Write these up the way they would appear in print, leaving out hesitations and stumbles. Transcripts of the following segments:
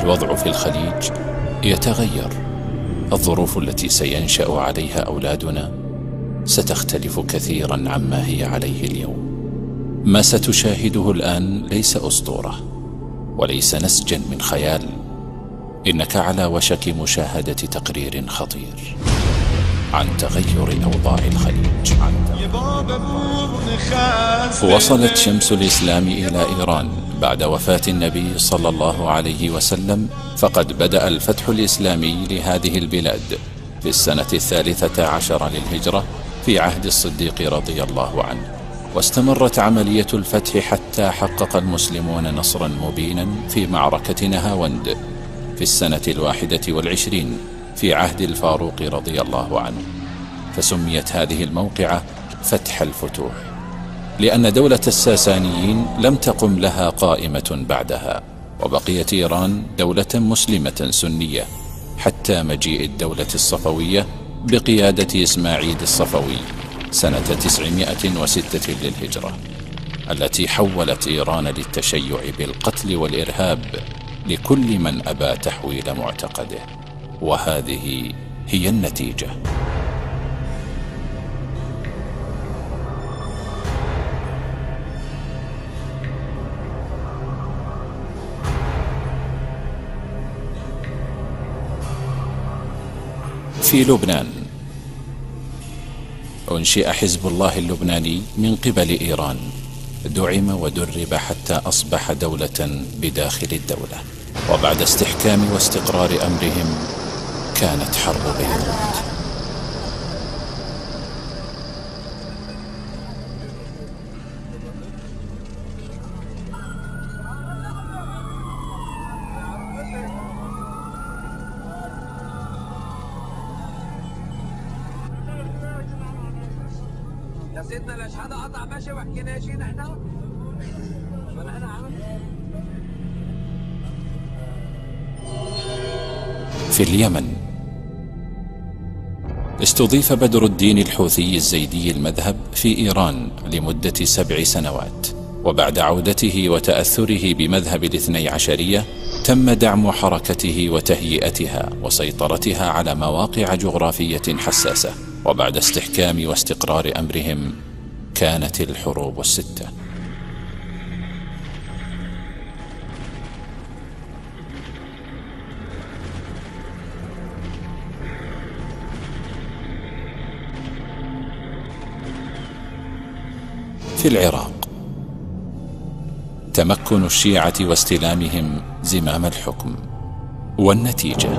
الوضع في الخليج يتغير. الظروف التي سينشأ عليها أولادنا ستختلف كثيرا عما هي عليه اليوم. ما ستشاهده الآن ليس أسطورة وليس نسجا من خيال، إنك على وشك مشاهدة تقرير خطير عن تغير أوضاع الخليج. وصلت شمس الإسلام إلى إيران بعد وفاة النبي صلى الله عليه وسلم، فقد بدأ الفتح الإسلامي لهذه البلاد في السنة 13 للهجرة في عهد الصديق رضي الله عنه، واستمرت عملية الفتح حتى حقق المسلمون نصرا مبينا في معركة نهاوند في السنة 21 في عهد الفاروق رضي الله عنه. فسميت هذه الموقعة فتح الفتوح، لأن دولة الساسانيين لم تقم لها قائمة بعدها، وبقيت إيران دولة مسلمة سنية حتى مجيء الدولة الصفوية بقيادة إسماعيل الصفوي سنة 906 للهجرة، التي حولت إيران للتشيع بالقتل والإرهاب لكل من أبى تحويل معتقده. وهذه هي النتيجة. في لبنان أنشئ حزب الله اللبناني من قبل إيران، دعم ودرب حتى أصبح دولة بداخل الدولة. وبعد استحكام واستقرار أمرهم كانت حرب بيروت. يا سيدنا الاشهاد قطع ماشي وحكينا شيء نحن ونحن عمل. في اليمن استضيف بدر الدين الحوثي الزيدي المذهب في إيران لمدة 7 سنوات، وبعد عودته وتأثره بمذهب الاثني عشرية تم دعم حركته وتهيئتها وسيطرتها على مواقع جغرافية حساسة. وبعد استحكام واستقرار أمرهم كانت الحروب الستة. في العراق تمكن الشيعة واستلامهم زمام الحكم، والنتيجة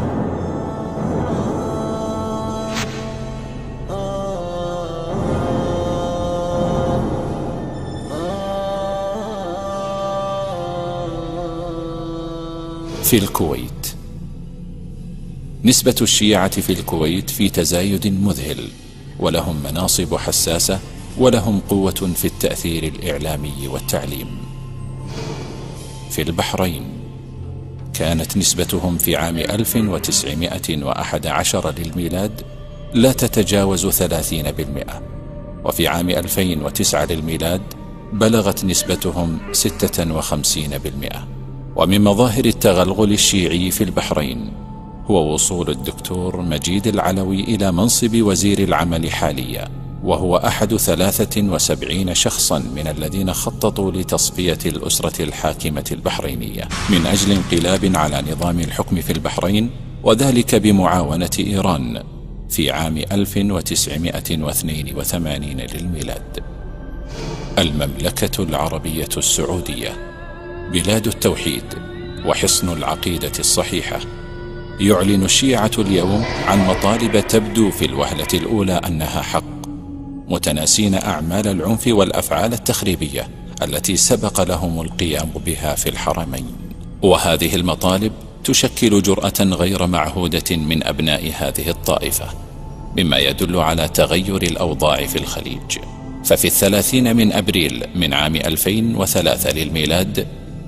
في الكويت نسبة الشيعة في الكويت في تزايد مذهل، ولهم مناصب حساسة ولهم قوة في التأثير الإعلامي والتعليم. في البحرين كانت نسبتهم في عام 1911 للميلاد لا تتجاوز 30%، وفي عام 2009 للميلاد بلغت نسبتهم 56%. ومن مظاهر التغلغل الشيعي في البحرين هو وصول الدكتور مجيد العلوي إلى منصب وزير العمل حاليا، وهو أحد 73 شخصا من الذين خططوا لتصفية الأسرة الحاكمة البحرينية من أجل انقلاب على نظام الحكم في البحرين، وذلك بمعاونة إيران في عام 1982 للميلاد. المملكة العربية السعودية بلاد التوحيد وحصن العقيدة الصحيحة، يعلن الشيعة اليوم عن مطالب تبدو في الوهلة الأولى أنها حق، متناسين أعمال العنف والأفعال التخريبية التي سبق لهم القيام بها في الحرمين. وهذه المطالب تشكل جرأة غير معهودة من أبناء هذه الطائفة، مما يدل على تغير الأوضاع في الخليج. ففي 30 من أبريل من عام 2003 للميلاد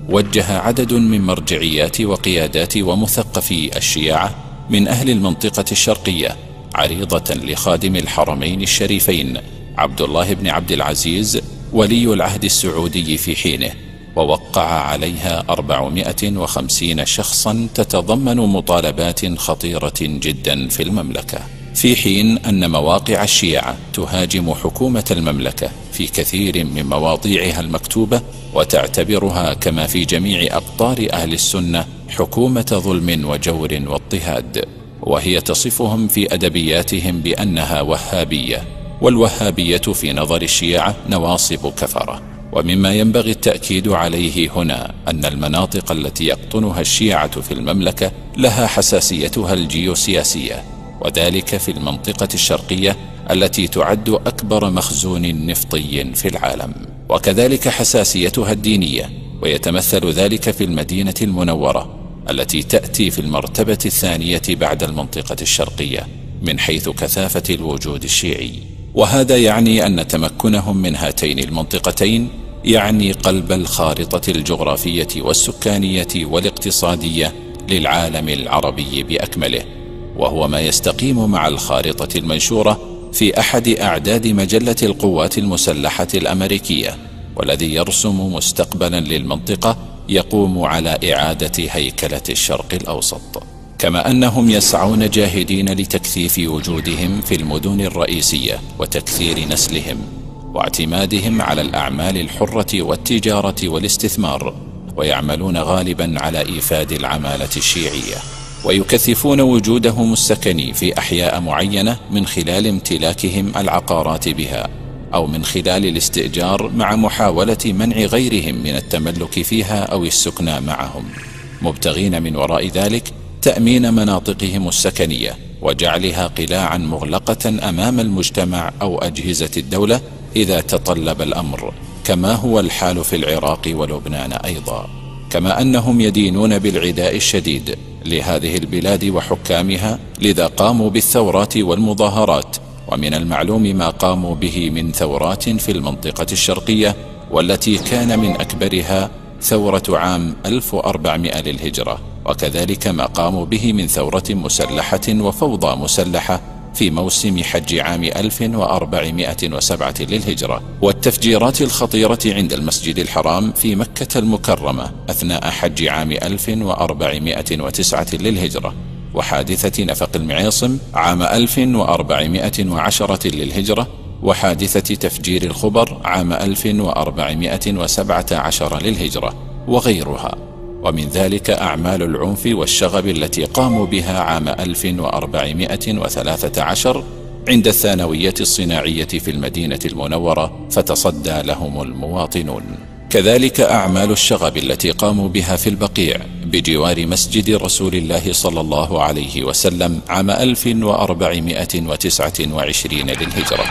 وجه عدد من مرجعيات وقيادات ومثقفي الشيعة من أهل المنطقة الشرقية عريضة لخادم الحرمين الشريفين عبد الله بن عبد العزيز ولي العهد السعودي في حينه، ووقع عليها 450 شخصا تتضمن مطالبات خطيرة جدا في المملكة، في حين أن مواقع الشيعة تهاجم حكومة المملكة في كثير من مواضيعها المكتوبة، وتعتبرها كما في جميع أقطار أهل السنة حكومة ظلم وجور واضطهاد، وهي تصفهم في أدبياتهم بأنها وهابية، والوهابية في نظر الشيعة نواصب كفرة. ومما ينبغي التأكيد عليه هنا أن المناطق التي يقطنها الشيعة في المملكة لها حساسيتها الجيوسياسية، وذلك في المنطقة الشرقية التي تعد أكبر مخزون نفطي في العالم، وكذلك حساسيتها الدينية، ويتمثل ذلك في المدينة المنورة التي تأتي في المرتبة الثانية بعد المنطقة الشرقية من حيث كثافة الوجود الشيعي. وهذا يعني أن تمكنهم من هاتين المنطقتين يعني قلب الخارطة الجغرافية والسكانية والاقتصادية للعالم العربي بأكمله، وهو ما يستقيم مع الخارطة المنشورة في أحد أعداد مجلة القوات المسلحة الأمريكية، والذي يرسم مستقبلا للمنطقة يقوم على إعادة هيكلة الشرق الأوسط. كما أنهم يسعون جاهدين لتكثيف وجودهم في المدن الرئيسية وتكثير نسلهم واعتمادهم على الأعمال الحرة والتجارة والاستثمار، ويعملون غالبا على إيفاد العمالة الشيعية، ويكثفون وجودهم السكني في أحياء معينة من خلال امتلاكهم العقارات بها، أو من خلال الاستئجار، مع محاولة منع غيرهم من التملك فيها أو السكنى معهم، مبتغين من وراء ذلك تأمين مناطقهم السكنية وجعلها قلاعا مغلقة أمام المجتمع أو أجهزة الدولة إذا تطلب الأمر، كما هو الحال في العراق ولبنان أيضا. كما أنهم يدينون بالعداء الشديد لهذه البلاد وحكامها، لذا قاموا بالثورات والمظاهرات، ومن المعلوم ما قاموا به من ثورات في المنطقة الشرقية، والتي كان من أكبرها ثورة عام 1400 للهجرة، وكذلك ما قاموا به من ثورة مسلحة وفوضى مسلحة في موسم حج عام 1407 للهجرة، والتفجيرات الخطيرة عند المسجد الحرام في مكة المكرمة أثناء حج عام 1409 للهجرة، وحادثة نفق المعيصم عام 1410 للهجرة، وحادثة تفجير الخبر عام 1417 للهجرة، وغيرها. ومن ذلك أعمال العنف والشغب التي قاموا بها عام 1413 عند الثانوية الصناعية في المدينة المنورة، فتصدى لهم المواطنون. كذلك أعمال الشغب التي قاموا بها في البقيع بجوار مسجد رسول الله صلى الله عليه وسلم عام 1429 للهجرة.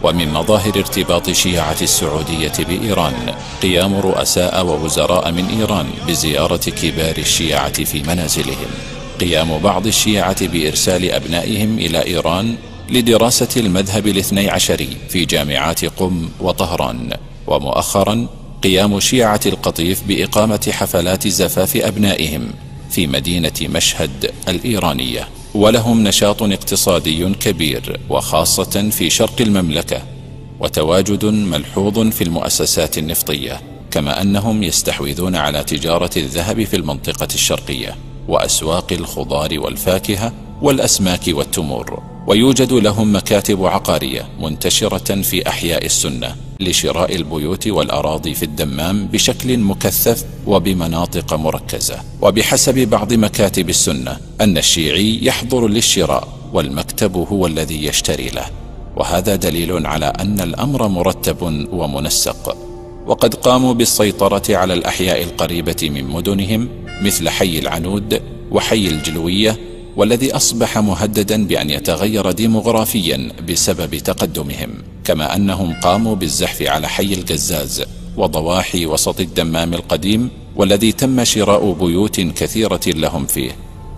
ومن مظاهر ارتباط شيعة السعودية بإيران قيام رؤساء ووزراء من إيران بزيارة كبار الشيعة في منازلهم، قيام بعض الشيعة بإرسال أبنائهم إلى إيران لدراسة المذهب الاثني عشري في جامعات قم وطهران، ومؤخرا قيام شيعة القطيف بإقامة حفلات زفاف أبنائهم في مدينة مشهد الإيرانية. ولهم نشاط اقتصادي كبير وخاصة في شرق المملكة، وتواجد ملحوظ في المؤسسات النفطية، كما أنهم يستحوذون على تجارة الذهب في المنطقة الشرقية وأسواق الخضار والفاكهة والأسماك والتمور. ويوجد لهم مكاتب عقارية منتشرة في أحياء السنة لشراء البيوت والأراضي في الدمام بشكل مكثف وبمناطق مركزة. وبحسب بعض مكاتب السنة أن الشيعي يحضر للشراء والمكتب هو الذي يشتري له، وهذا دليل على أن الأمر مرتب ومنسق. وقد قاموا بالسيطرة على الأحياء القريبة من مدنهم مثل حي العنود وحي الجلوية، والذي أصبح مهددا بأن يتغير ديموغرافيا بسبب تقدمهم. كما أنهم قاموا بالزحف على حي القزاز وضواحي وسط الدمام القديم، والذي تم شراء بيوت كثيرة لهم فيه،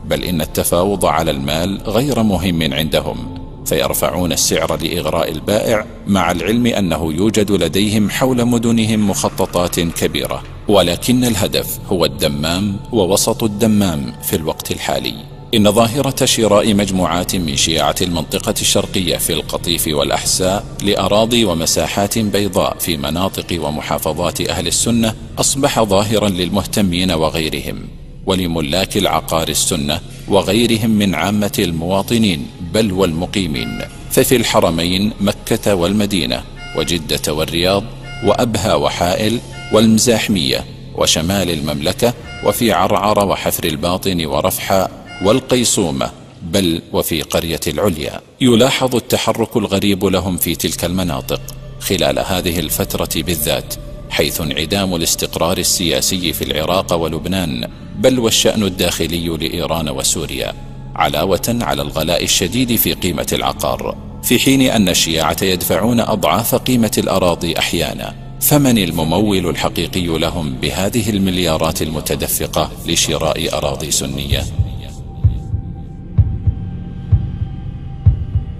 بل إن التفاوض على المال غير مهم عندهم، فيرفعون السعر لإغراء البائع، مع العلم أنه يوجد لديهم حول مدنهم مخططات كبيرة، ولكن الهدف هو الدمام ووسط الدمام في الوقت الحالي. إن ظاهرة شراء مجموعات من شيعة المنطقة الشرقية في القطيف والأحساء لأراضي ومساحات بيضاء في مناطق ومحافظات أهل السنة أصبح ظاهرا للمهتمين وغيرهم، ولملاك العقار السنة وغيرهم من عامة المواطنين بل والمقيمين. ففي الحرمين مكة والمدينة وجدة والرياض وأبها وحائل والمزاحمية وشمال المملكة، وفي عرعر وحفر الباطن ورفحة والقيصومة، بل وفي قرية العليا. يلاحظ التحرك الغريب لهم في تلك المناطق خلال هذه الفترة بالذات، حيث انعدام الاستقرار السياسي في العراق ولبنان، بل والشأن الداخلي لإيران وسوريا، علاوة على الغلاء الشديد في قيمة العقار، في حين أن الشيعة يدفعون أضعاف قيمة الأراضي أحيانا. فمن الممول الحقيقي لهم بهذه المليارات المتدفقة لشراء أراضي سنية؟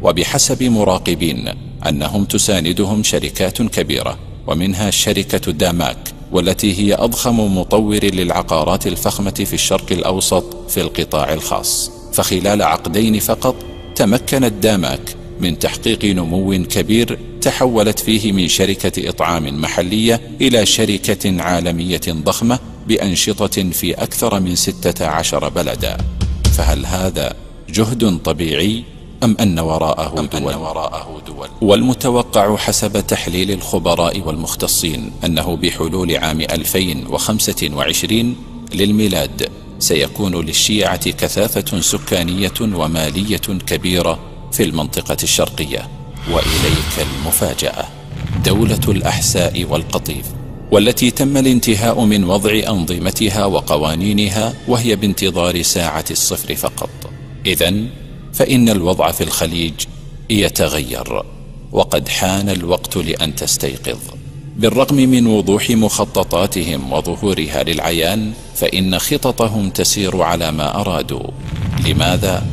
وبحسب مراقبين أنهم تساندهم شركات كبيرة، ومنها شركة داماك، والتي هي أضخم مطور للعقارات الفخمة في الشرق الأوسط في القطاع الخاص. فخلال عقدين فقط تمكنت داماك من تحقيق نمو كبير تحولت فيه من شركة إطعام محلية إلى شركة عالمية ضخمة بأنشطة في أكثر من 16 بلدا. فهل هذا جهد طبيعي أم أن وراءه دول؟ والمتوقع حسب تحليل الخبراء والمختصين أنه بحلول عام 2025 للميلاد سيكون للشيعة كثافة سكانية ومالية كبيرة في المنطقة الشرقية. وإليك المفاجأة: دولة الأحساء والقطيف، والتي تم الانتهاء من وضع أنظمتها وقوانينها وهي بانتظار ساعة الصفر فقط. إذن فإن الوضع في الخليج يتغير، وقد حان الوقت لأن تستيقظ. بالرغم من وضوح مخططاتهم وظهورها للعيان، فإن خططهم تسير على ما أرادوا. لماذا؟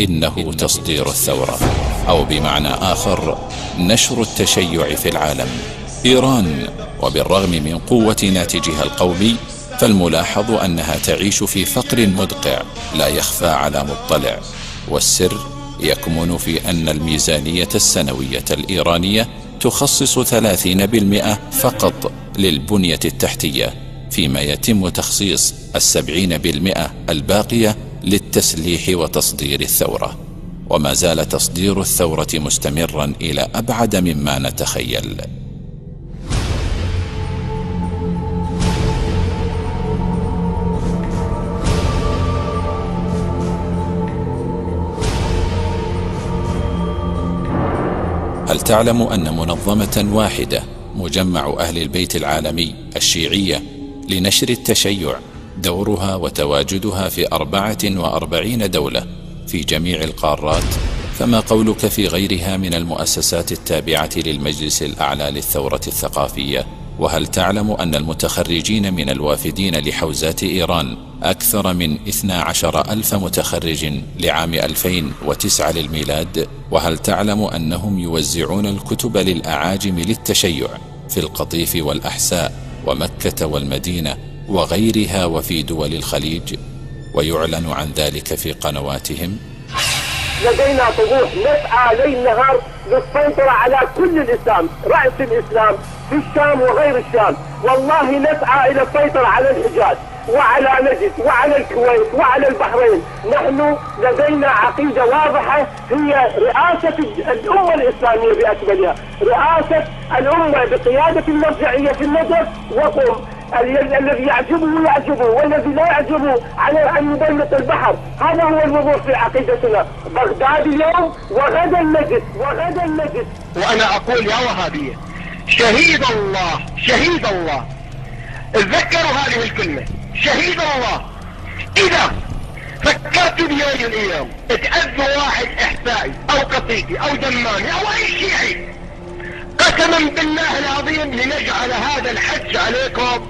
إنه تصدير الثورة، أو بمعنى آخر نشر التشيع في العالم. إيران، وبالرغم من قوة ناتجها القومي، فالملاحظ أنها تعيش في فقر مدقع لا يخفى على مطلع، والسر يكمن في أن الميزانية السنوية الإيرانية تخصص 30% فقط للبنية التحتية، فيما يتم تخصيص 70% الباقية للتسليح وتصدير الثورة. وما زال تصدير الثورة مستمرا إلى أبعد مما نتخيل. هل تعلم أن منظمة واحدة، مجمع أهل البيت العالمي الشيعية لنشر التشيع، دورها وتواجدها في 44 دولة في جميع القارات؟ فما قولك في غيرها من المؤسسات التابعة للمجلس الأعلى للثورة الثقافية؟ وهل تعلم أن المتخرجين من الوافدين لحوزات إيران أكثر من 12,000 متخرج لعام 2009 للميلاد؟ وهل تعلم أنهم يوزعون الكتب للأعاجم للتشيع في القطيف والأحساء ومكة والمدينة وغيرها وفي دول الخليج، ويعلن عن ذلك في قنواتهم؟ لدينا طموح نسعى ليل نهار للسيطرة على كل الإسلام، رأس الإسلام في الشام وغير الشام. والله نسعى إلى السيطرة على الحجاز وعلى نجد وعلى الكويت وعلى البحرين. نحن لدينا عقيدة واضحة، هي رئاسة الأمة الإسلامية بأكملها، رئاسة الأمة بقيادة المرجعية في النجف وقم. الذي يعجبه والذي لا يعجبه على أن يضيق البحر. هذا هو الوضوح في عقيدتنا. بغداد اليوم وغدا النجد وغدا النجد. وأنا أقول يا وهابية، شهيد الله شهيد الله، تذكروا هذه الكلمة، شهيد الله. إذا فكرت بيوم الأيام تأذوا واحد إحسائي أو قطيفي أو دمامي أو أي شيعي، قسما بالله العظيم لنجعل هذا الحج عليكم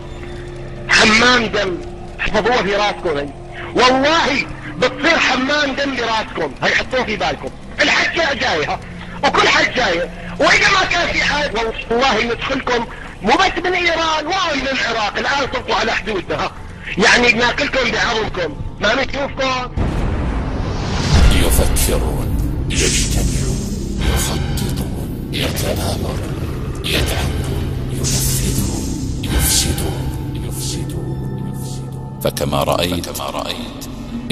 حمام دم. احفظوها في راسكم هي، والله بتصير حمام دم براسكم، هيحطوه في بالكم. الحج جايها وكل حج جايه، واذا ما كان في حاجه والله ندخلكم مو بس من ايران ومن العراق. الان صرتوا على حدودنا، يعني ناكلكم بعظمكم، ما نشوفكم. يفكرون، يجتمعون، يخططون، يتآمرون، يدعمون، ينفذون، يفسدون. فكما رأيت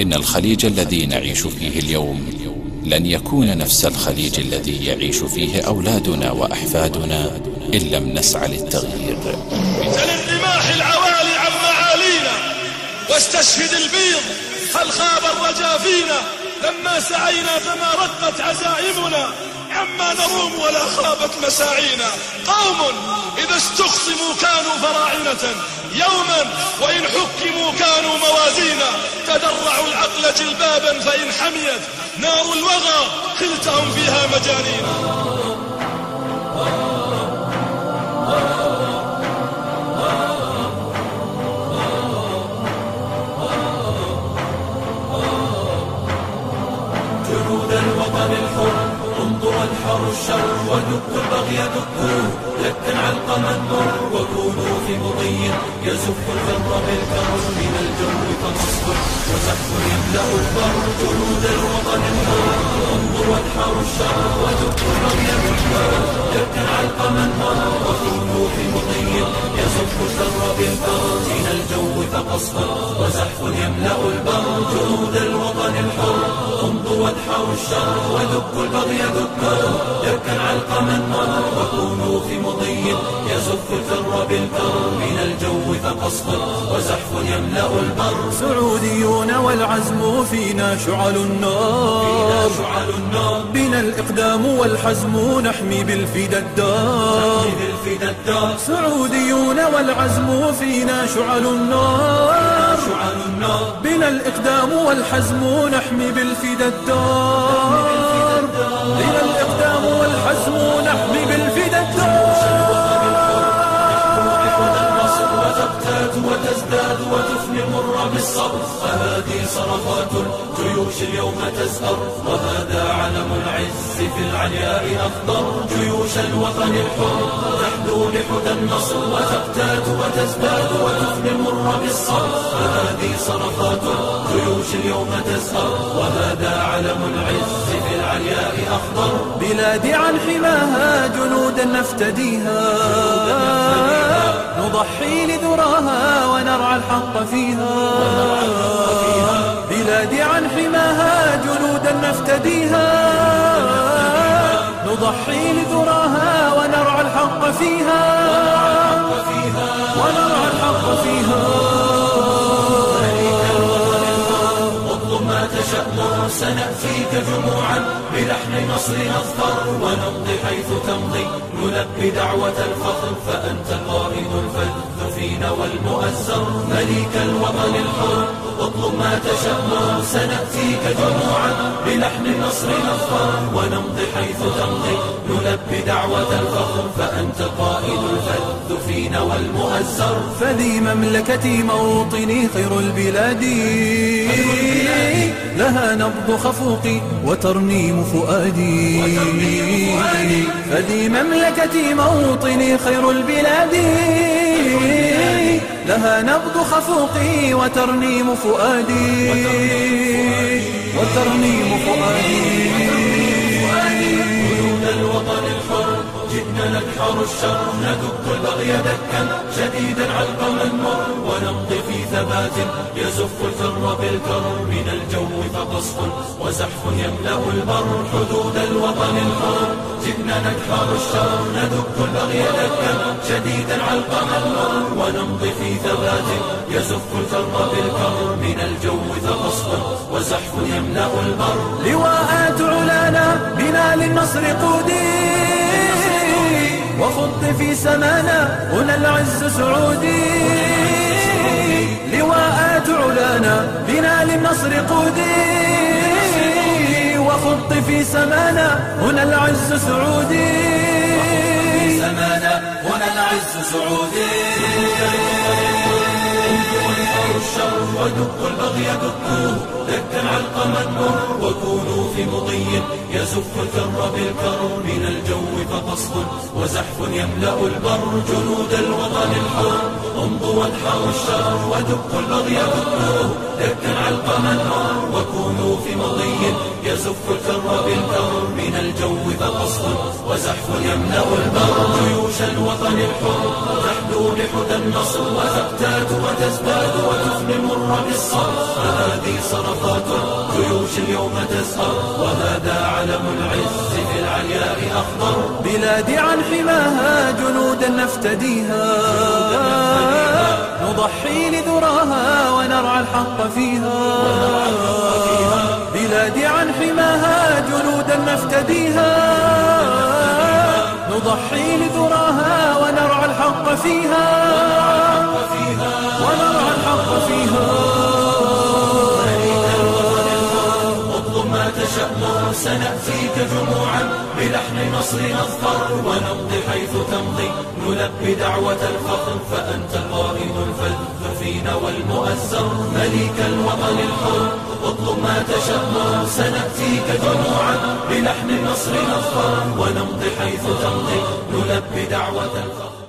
إن الخليج الذي نعيش فيه اليوم لن يكون نفس الخليج الذي يعيش فيه أولادنا وأحفادنا إن لم نسعى للتغيير. مثل الرماح العوالي عن معالينا، واستشهد البيض هل خاب الرجا فينا. لما سعينا فما رقت عزائمنا، عما نروم ولا خابت مساعينا. قوم إذا استخصموا كانوا فراعنة، يوما وإن حكموا كانوا موازينا. تدرعوا العقل جلبابا فإن حميت نار الوغى خلتهم فيها مجانينا. جنود الوطن الحر امضوا وادحروا الشر، ودكوا البغي دكوا لكن علقم النور. وكونوا في مضي يزف الفر بالكر، من الجو فمصبر وسحب يملأ البر. جنود الوطن الحر امضوا وادحروا الشر، ودكوا البغي دكوا لكن علقم النور. وكونوا في مضي يزف الفر بالكر، من الجو فمصبر وسحب يملأ البر. جنود الوطن الحر امضوا وادحروا الشر، ودكوا البغي دكا دكا علقم النار. وكونوا في مضي يزف الفر بالكر، من الجو فقصبر وزحف يملأ البر. سعوديون والعزم فينا شعل النار، بنا الإقدام والحزم نحمي بالفدا الدار. سعوديون والعزم فينا شعل النار، بنا الإقدام والحزم نحمي بالفدا الدار. بنا الإقدام والحزم نحمي بالفدا الدار. وتزداد وتفني المر بالصبر، فهذه صرخات الجيوش اليوم تزهر. وهذا علم العز في العلياء أخضر. جيوش الوطن الحر تحدو لحدى النصر، وتقتات وتزداد وتفني المر بالصبر. فهذه صرخات الجيوش اليوم تزهر، وهذا علم العز في العلياء أخضر. بلادي عن حماها جنودا نفتديها، نضحي لذراها ونرعى الحق فيها. بلادي عن حماها جنودا نفتديها، نضحي لذراها ونرعى الحق فيها. ونرعى الحق فيها. اطلب ما تشأ سنأتيك جموعا، بلحن نصر نظفر ونمضي حيث تمضي. نلبي دعوة الفخر فأنت القائد الفذ فينا والمؤزر. مليك الوطن الحر اطلب ما تشأ سنأتيك جموعا، بلحن النصر نظفر ونمضي حيث تمضي. نلبي دعوة الفخر فأنت القائد الفذ فينا والمؤزر. فذي مملكتي موطني خير البلاد، لها نبض خفوقي وترنيم فؤادي. فذي مملكتي موطني خير البلاد، لها نبض خفوقي وترنيم فؤادي. وترنيم فؤادي. جنود الوطن الحر جئنا ندحر الشر، ندك البغي دكا شديدا علقم المر. ونمضي في ثبات يزف الفر بالكر، من الجو فقصف وزحف يملأ البر. حدود الوطن الحر جئنا ندحر الشر، ندك البغي دكا شديدا علقم المر. ونمضي في ثبات يزف الفر بالكر، من الجو فقصف وزحف يملأ البر. لواءات علانا بنا للنصر قودي، وخط في سمانا هنا العز سعودي. لواءات علانا بنا للنصر قودي، وخط في سمانا هنا العز سعودي. سمانا هنا العز سعودي. ودقوا البغي دقوه دكا علقما مر وكونوا في مضي يزف الكر بالكر من الجو فقصف وزحف يملأ البر جنود الوطن الحر امضوا وادحروا الشر ودقوا البغي دقوه دكا علقما مر وكونوا في مضي يزف الكر بالكر من الجو فقصف وزحف يملأ البر جيوش الوطن الحر تحدو بحدى النصر وتقتات وتزداد وتفني المر بالصبر فهذه صرخات جيوش اليوم تزهر وهذا علم العز في العلياء أخضر بلادي عن حماها جنودا نفتديها نضحي لذراها ونرعى الحق فيها بلادي عن حماها جنودا نفتديها نضحي لذراها ونرعى الحق فيها ونرعى الحق فيها اطلب ما تشأ سنأتيك جموعا بلحن نصر نظفر ونمضي حيث تمضي نلبي دعوة الفخر فأنت القائد الفذ فينا والمؤزر مليك الوطن الحر اطلب ما تشأ سنأتيك جموعا بلحن النصر نظفر ونمضي حيث تمضي نلبي دعوة الفخر